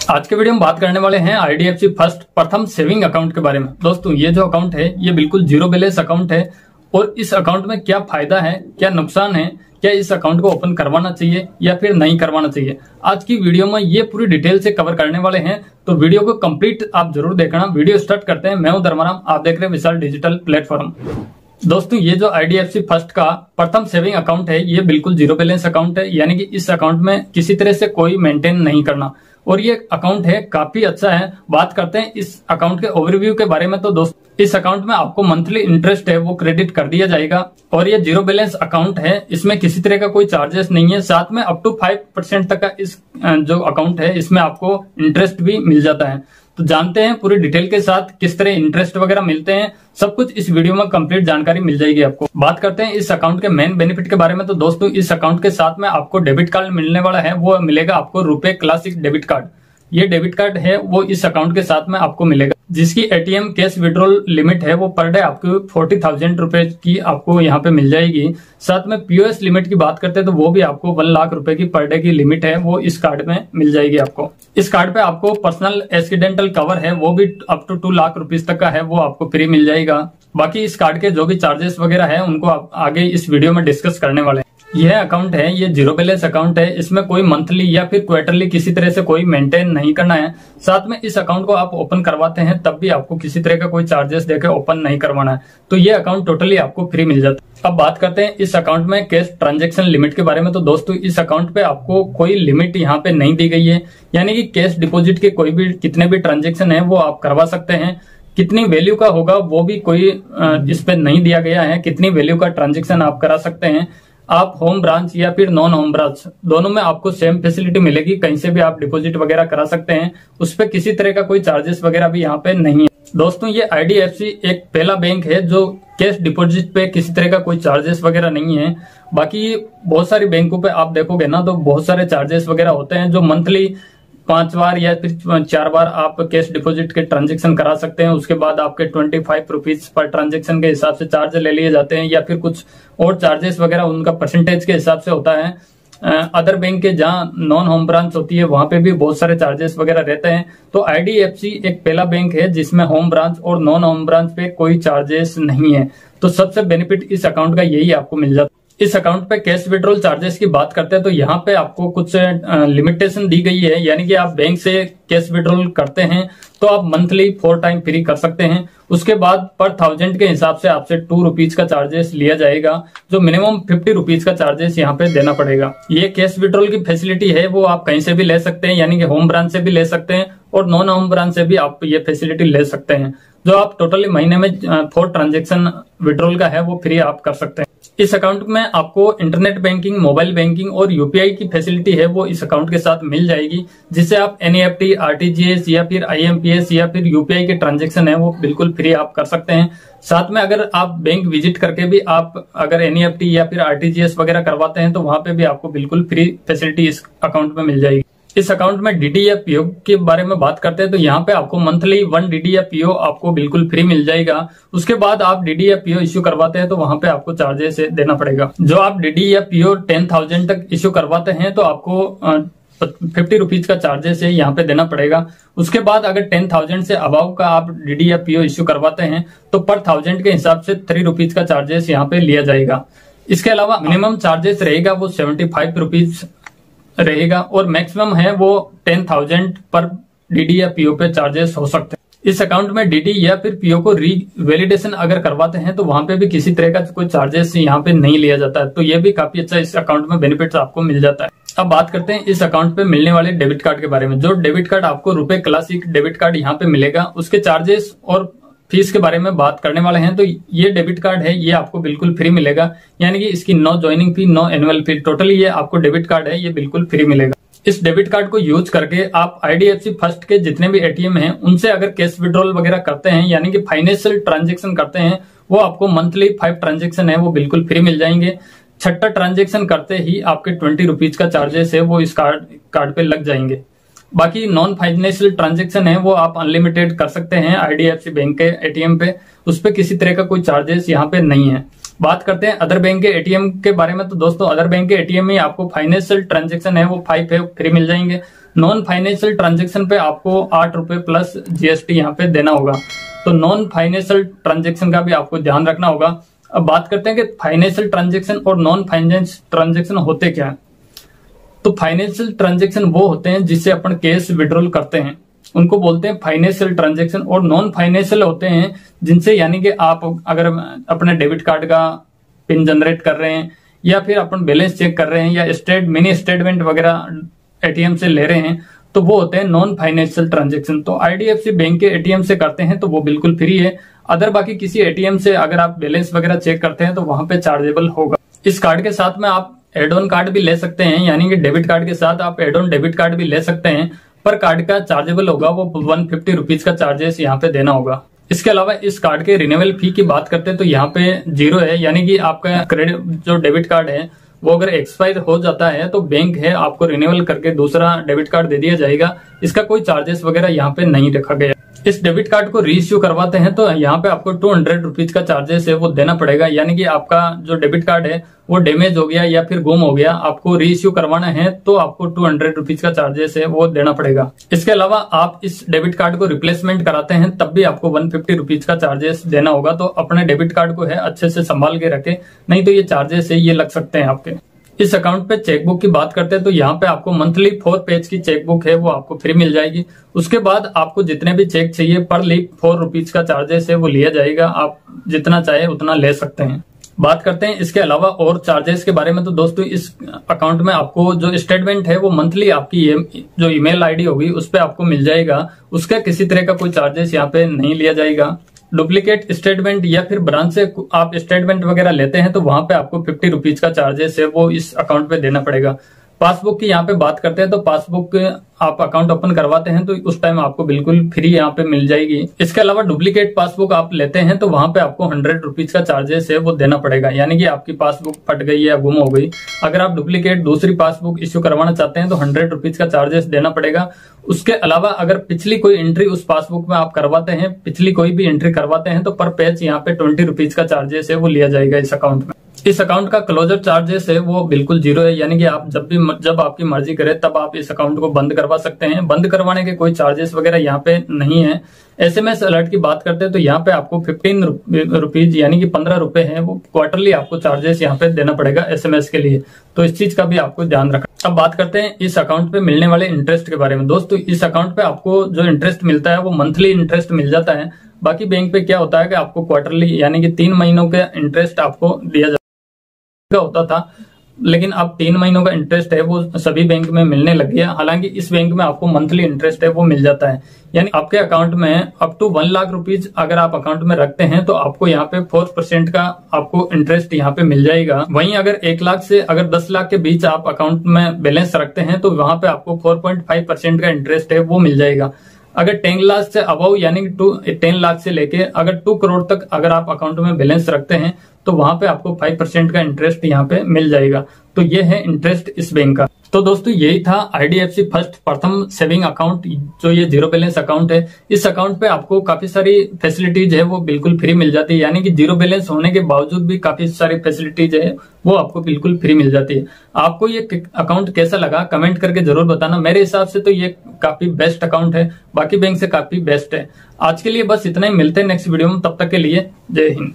आज के वीडियो में बात करने वाले हैं आईडीएफसी फर्स्ट प्रथम सेविंग अकाउंट के बारे में। दोस्तों ये जो अकाउंट है ये बिल्कुल जीरो बैलेंस अकाउंट है और इस अकाउंट में क्या फायदा है, क्या नुकसान है, क्या इस अकाउंट को ओपन करवाना चाहिए या फिर नहीं करवाना चाहिए, आज की वीडियो में ये पूरी डिटेल से कवर करने वाले हैं। तो वीडियो को कंप्लीट आप जरूर देखना। वीडियो स्टार्ट करते हैं। मैं हूं धर्माराम, आप देख रहे हैं विशाल डिजिटल प्लेटफॉर्म। दोस्तों ये जो आईडीएफसी फर्स्ट का प्रथम सेविंग अकाउंट है ये बिल्कुल जीरो बैलेंस अकाउंट है, यानी कि इस अकाउंट में किसी तरह से कोई मेंटेन नहीं करना और ये अकाउंट है काफी अच्छा है। बात करते हैं इस अकाउंट के ओवरव्यू के बारे में। तो दोस्तों इस अकाउंट में आपको मंथली इंटरेस्ट है वो क्रेडिट कर दिया जाएगा और ये जीरो बैलेंस अकाउंट है, इसमें किसी तरह का कोई चार्जेस नहीं है। साथ में अप टू 5% तक का इस जो अकाउंट है इसमें आपको इंटरेस्ट भी मिल जाता है। तो जानते हैं पूरी डिटेल के साथ किस तरह इंटरेस्ट वगैरह मिलते हैं, सब कुछ इस वीडियो में कंप्लीट जानकारी मिल जाएगी आपको। बात करते हैं इस अकाउंट के मेन बेनिफिट के बारे में। तो दोस्तों इस अकाउंट के साथ में आपको डेबिट कार्ड मिलने वाला है, वो मिलेगा आपको रुपए क्लासिक डेबिट कार्ड। ये डेबिट कार्ड है वो इस अकाउंट के साथ में आपको मिलेगा, जिसकी एटीएम कैश विड्रॉल लिमिट है वो पर डे आपको 40,000 रुपए की आपको यहाँ पे मिल जाएगी। साथ में पीओएस लिमिट की बात करते हैं तो वो भी आपको 1 लाख रुपए की पर डे की लिमिट है वो इस कार्ड में मिल जाएगी आपको। इस कार्ड पे आपको पर्सनल एक्सीडेंटल कवर है वो भी अप टू 2 लाख रुपीज तक का है, वो आपको फ्री मिल जाएगा। बाकी इस कार्ड के जो भी चार्जेस वगैरह है उनको आप आगे इस वीडियो में डिस्कस करने वाले हैं। यह अकाउंट है ये जीरो बैलेंस अकाउंट है, इसमें कोई मंथली या फिर क्वार्टरली किसी तरह से कोई मेंटेन नहीं करना है। साथ में इस अकाउंट को आप ओपन करवाते हैं तब भी आपको किसी तरह का कोई चार्जेस देकर ओपन नहीं करवाना है, तो ये अकाउंट टोटली आपको फ्री मिल जाता है। अब बात करते हैं इस अकाउंट में कैश ट्रांजेक्शन लिमिट के बारे में। तो दोस्तों इस अकाउंट पे आपको कोई लिमिट यहाँ पे नहीं दी गई है, यानी कि कैश डिपोजिट के कोई भी कितने भी ट्रांजेक्शन है वो आप करवा सकते हैं। कितनी वैल्यू का होगा वो भी कोई इस पे नहीं दिया गया है, कितनी वैल्यू का ट्रांजेक्शन आप करा सकते हैं। आप होम ब्रांच या फिर नॉन होम ब्रांच दोनों में आपको सेम फैसिलिटी मिलेगी, कहीं से भी आप डिपॉजिट वगैरह करा सकते हैं, उस पर किसी तरह का कोई चार्जेस वगैरह भी यहाँ पे नहीं है। दोस्तों ये आईडीएफसी एक पहला बैंक है जो कैश डिपॉजिट पे किसी तरह का कोई चार्जेस वगैरह नहीं है। बाकी बहुत सारी बैंकों पे आप देखोगे ना तो बहुत सारे चार्जेस वगैरह होते हैं जो मंथली 5 बार या फिर 4 बार आप कैश डिपॉजिट के ट्रांजेक्शन करा सकते हैं। उसके बाद आपके 25 रुपीज पर ट्रांजेक्शन के हिसाब से चार्ज ले लिए जाते हैं या फिर कुछ और चार्जेस वगैरह उनका परसेंटेज के हिसाब से होता है। अदर बैंक के जहां नॉन होम ब्रांच होती है वहां पे भी बहुत सारे चार्जेस वगैरह रहते हैं। तो आईडीएफसी एक पहला बैंक है जिसमें होम ब्रांच और नॉन होम ब्रांच पे कोई चार्जेस नहीं है, तो सबसे बेनिफिट इस अकाउंट का यही आपको मिल जाता है। इस अकाउंट पे कैश विड्रॉल चार्जेस की बात करते हैं तो यहाँ पे आपको कुछ लिमिटेशन दी गई है, यानी कि आप बैंक से कैश विड्रॉल करते हैं तो आप मंथली 4 टाइम फ्री कर सकते हैं। उसके बाद पर 1000 के हिसाब से आपसे 2 रुपीज का चार्जेस लिया जाएगा, जो मिनिमम 50 रुपीज का चार्जेस यहाँ पे देना पड़ेगा। ये कैश विड्रॉल की फैसिलिटी है वो आप कहीं से भी ले सकते हैं, यानी कि होम ब्रांच से भी ले सकते हैं और नॉन होम ब्रांच से भी आप ये फैसिलिटी ले सकते हैं, जो आप टोटली महीने में 4 ट्रांजेक्शन विड्रॉल का है वो फ्री आप कर सकते हैं। इस अकाउंट में आपको इंटरनेट बैंकिंग, मोबाइल बैंकिंग और यूपीआई की फैसिलिटी है वो इस अकाउंट के साथ मिल जाएगी, जिससे आप एनईएफटी, आरटीजीएस या फिर आईएमपीएस या फिर यूपीआई के ट्रांजैक्शन है वो बिल्कुल फ्री आप कर सकते हैं। साथ में अगर आप बैंक विजिट करके भी आप अगर एनईएफटी या फिर आरटीजीएस वगैरह करवाते हैं तो वहां पे भी आपको बिल्कुल फ्री फैसिलिटी इस अकाउंट में मिल जाएगी। इस अकाउंट में डीडी या पीओ के बारे में बात करते हैं तो यहाँ पे आपको मंथली 1 डीडी या पीओ आपको बिल्कुल फ्री मिल जाएगा। उसके बाद आप डीडी या पीओ इश्यू करवाते हैं तो वहां पे आपको चार्जेस देना पड़ेगा। जो आप डीडी या पीओ 10,000 तक इश्यू करवाते हैं तो आपको 50 रुपीज का चार्जेस है यहाँ पे देना पड़ेगा। उसके बाद अगर 10,000 से अबाव का आप डीडी या पीओ इश्यू करवाते हैं तो पर 1000 के हिसाब से 3 रुपीज का चार्जेस यहाँ पे लिया जाएगा। इसके अलावा मिनिमम चार्जेस रहेगा वो 75 रुपीज रहेगा और मैक्सिमम है वो 10,000 पर डीडी या पीओ पे चार्जेस हो सकते हैं। इस अकाउंट में डीडी या फिर पीओ को रीवैलिडेशन अगर करवाते हैं तो वहां पे भी किसी तरह का कोई चार्जेस यहाँ पे नहीं लिया जाता है, तो ये भी काफी अच्छा इस अकाउंट में बेनिफिट्स आपको मिल जाता है। अब बात करते हैं इस अकाउंट पे मिलने वाले डेबिट कार्ड के बारे में। जो डेबिट कार्ड आपको रुपए क्लासिक डेबिट कार्ड यहाँ पे मिलेगा उसके चार्जेस और फीस के बारे में बात करने वाले हैं। तो ये डेबिट कार्ड है ये आपको बिल्कुल फ्री मिलेगा, यानी कि इसकी no joining fee, no annual fee, totally ये आपको डेबिट कार्ड है ये बिल्कुल फ्री मिलेगा। इस डेबिट कार्ड को यूज करके आप आईडीएफसी फर्स्ट के जितने भी एटीएम हैं उनसे अगर कैश विड्रॉल वगैरह करते हैं, यानी कि फाइनेंशियल ट्रांजेक्शन करते हैं, वो आपको मंथली 5 ट्रांजेक्शन है वो बिल्कुल फ्री मिल जाएंगे। 6ठा ट्रांजेक्शन करते ही आपके 20 रुपीज का चार्जेस है वो इस कार्ड पे लग जाएंगे। बाकी नॉन फाइनेंशियल ट्रांजेक्शन है वो आप अनलिमिटेड कर सकते हैं आईडीएफसी बैंक के एटीएम पे, उस पे किसी तरह का कोई चार्जेस यहाँ पे नहीं है। बात करते हैं अदर बैंक के एटीएम के बारे में। तो दोस्तों अदर बैंक के एटीएम में आपको फाइनेंशियल ट्रांजेक्शन है वो 5 फ्री मिल जाएंगे। नॉन फाइनेंशियल ट्रांजेक्शन पे आपको 8 रुपए प्लस जीएसटी यहाँ पे देना होगा। तो नॉन फाइनेंशियल ट्रांजेक्शन का भी आपको ध्यान रखना होगा। अब बात करते हैं कि फाइनेंशियल ट्रांजेक्शन और नॉन फाइनेंशियल ट्रांजेक्शन होते क्या है। तो फाइनेंशियल ट्रांजेक्शन वो होते हैं जिससे अपन कैश विड्रॉल करते हैं, उनको बोलते हैं फाइनेंशियल ट्रांजेक्शन। और नॉन फाइनेंशियल होते हैं जिनसे यानी कि आप अगर अपने डेबिट कार्ड का पिन जनरेट कर रहे हैं या फिर अपन बैलेंस चेक कर रहे हैं या मिनी स्टेटमेंट वगैरह एटीएम से ले रहे हैं, तो वो होते हैं नॉन फाइनेंशियल ट्रांजेक्शन। तो आईडीएफसी बैंक के एटीएम से करते हैं तो वो बिल्कुल फ्री है। अदर बाकी किसी एटीएम से अगर आप बैलेंस वगैरह चेक करते हैं तो वहां पे चार्जेबल होगा। इस कार्ड के साथ में आप एड ऑन कार्ड भी ले सकते हैं, यानी कि डेबिट कार्ड के साथ आप एड ऑन डेबिट कार्ड भी ले सकते हैं, पर कार्ड का चार्जेबल होगा वो 150 रुपीज का चार्जेस यहाँ पे देना होगा। इसके अलावा इस कार्ड के रिन्यूअल फी की बात करते हैं तो यहाँ पे 0 है, यानी कि आपका क्रेडिट जो डेबिट कार्ड है वो अगर एक्सपायर हो जाता है तो बैंक है आपको रिन्यूअल करके दूसरा डेबिट कार्ड दे दिया जाएगा। इसका कोई चार्जेस वगैरह यहाँ पे नहीं रखा गया। इस डेबिट कार्ड को रीइश्यू करवाते हैं तो यहाँ पे आपको 200 रुपीज का चार्जेस है वो देना पड़ेगा, यानी कि आपका जो डेबिट कार्ड है वो डैमेज हो गया या फिर गुम हो गया, आपको रीइश्यू करवाना है तो आपको 200 रुपीज का चार्जेस है वो देना पड़ेगा। इसके अलावा आप इस डेबिट कार्ड को रिप्लेसमेंट कराते हैं तब भी आपको 150 रुपीज का चार्जेस देना होगा। तो अपने डेबिट कार्ड को है अच्छे से संभाल के रखें, नहीं तो ये चार्जेस है ये लग सकते हैं आपके। इस अकाउंट पे चेकबुक की बात करते हैं तो यहाँ पे आपको मंथली 4 पेज की चेकबुक है वो आपको फ्री मिल जाएगी। उसके बाद आपको जितने भी चेक चाहिए पर लीफ 4 रुपीज का चार्जेस है वो लिया जाएगा, आप जितना चाहे उतना ले सकते हैं। बात करते हैं इसके अलावा और चार्जेस के बारे में। तो दोस्तों इस अकाउंट में आपको जो स्टेटमेंट है वो मंथली आपकी जो ईमेल आईडी होगी उस पर आपको मिल जाएगा, उसका किसी तरह का कोई चार्जेस यहाँ पे नहीं लिया जाएगा। डुप्लीकेट स्टेटमेंट या फिर ब्रांच से आप स्टेटमेंट वगैरह लेते हैं तो वहां पे आपको 50 रुपीज का चार्जेस है वो इस अकाउंट पे देना पड़ेगा। पासबुक की यहाँ पे बात करते हैं तो पासबुक आप अकाउंट ओपन करवाते हैं तो उस टाइम आपको बिल्कुल फ्री यहाँ पे मिल जाएगी। इसके अलावा डुप्लीकेट पासबुक आप लेते हैं तो वहां पे आपको 100 रुपीज का चार्जेस है वो देना पड़ेगा, यानी कि आपकी पासबुक फट गई या गुम हो गई, अगर आप डुप्लीकेट दूसरी पासबुक इश्यू करवाना चाहते हैं तो 100 रुपीज का चार्जेस देना पड़ेगा। उसके अलावा अगर पिछली कोई एंट्री उस पासबुक में आप करवाते हैं, पिछली कोई भी एंट्री करवाते हैं तो पर पेज यहाँ पे 20 रुपीज का चार्जेस है वो लिया जाएगा इस अकाउंट में। इस अकाउंट का क्लोजर चार्जेस है वो बिल्कुल 0 है, यानी कि आप जब आपकी मर्जी करे तब आप इस अकाउंट को बंद करवा सकते हैं। बंद करवाने के कोई चार्जेस वगैरह यहाँ पे नहीं है। एसएमएस अलर्ट की बात करते हैं तो यहाँ पे आपको 15 रुपीज यानी कि 15 रुपए है वो क्वार्टरली आपको चार्जेस यहाँ पे देना पड़ेगा एसएमएस के लिए, तो इस चीज का भी आपको ध्यान रखना। अब बात करते हैं इस अकाउंट पे मिलने वाले इंटरेस्ट के बारे में। दोस्तों इस अकाउंट पे आपको जो इंटरेस्ट मिलता है वो मंथली इंटरेस्ट मिल जाता है। बाकी बैंक पे क्या होता है कि आपको क्वार्टरली यानी कि 3 महीनों का इंटरेस्ट आपको दिया होता था, लेकिन अब 3 महीनों का इंटरेस्ट है वो सभी बैंक में मिलने लग गया। हालांकि इस बैंक में आपको मंथली इंटरेस्ट है वो मिल जाता है, यानी आपके अकाउंट में अप टू 1 लाख रुपीज अगर आप अकाउंट में रखते हैं तो आपको यहाँ पे 4% का आपको इंटरेस्ट यहाँ पे मिल जाएगा। वहीं अगर 1 लाख से अगर 10 लाख के बीच आप अकाउंट में बैलेंस रखते हैं तो वहां पे आपको 4.5% का इंटरेस्ट है वो मिल जाएगा। अगर 10 लाख से अबव यानी कि 10 लाख से लेके अगर 2 करोड़ तक अगर आप अकाउंट में बैलेंस रखते हैं तो वहां पे आपको 5% का इंटरेस्ट यहाँ पे मिल जाएगा। तो ये है इंटरेस्ट इस बैंक का। तो दोस्तों यही था आईडीएफसी फर्स्ट प्रथम सेविंग अकाउंट, जो ये 0 बैलेंस अकाउंट है। इस अकाउंट पे आपको काफी सारी फैसिलिटीज है वो बिल्कुल फ्री मिल जाती है, यानी कि 0 बैलेंस होने के बावजूद भी काफी सारी फैसिलिटीज है वो आपको बिल्कुल फ्री मिल जाती है। आपको ये अकाउंट कैसा लगा कमेंट करके जरूर बताना। मेरे हिसाब से तो ये काफी बेस्ट अकाउंट है, बाकी बैंक से काफी बेस्ट है। आज के लिए बस इतना ही, मिलते हैं नेक्स्ट वीडियो में, तब तक के लिए जय हिंद।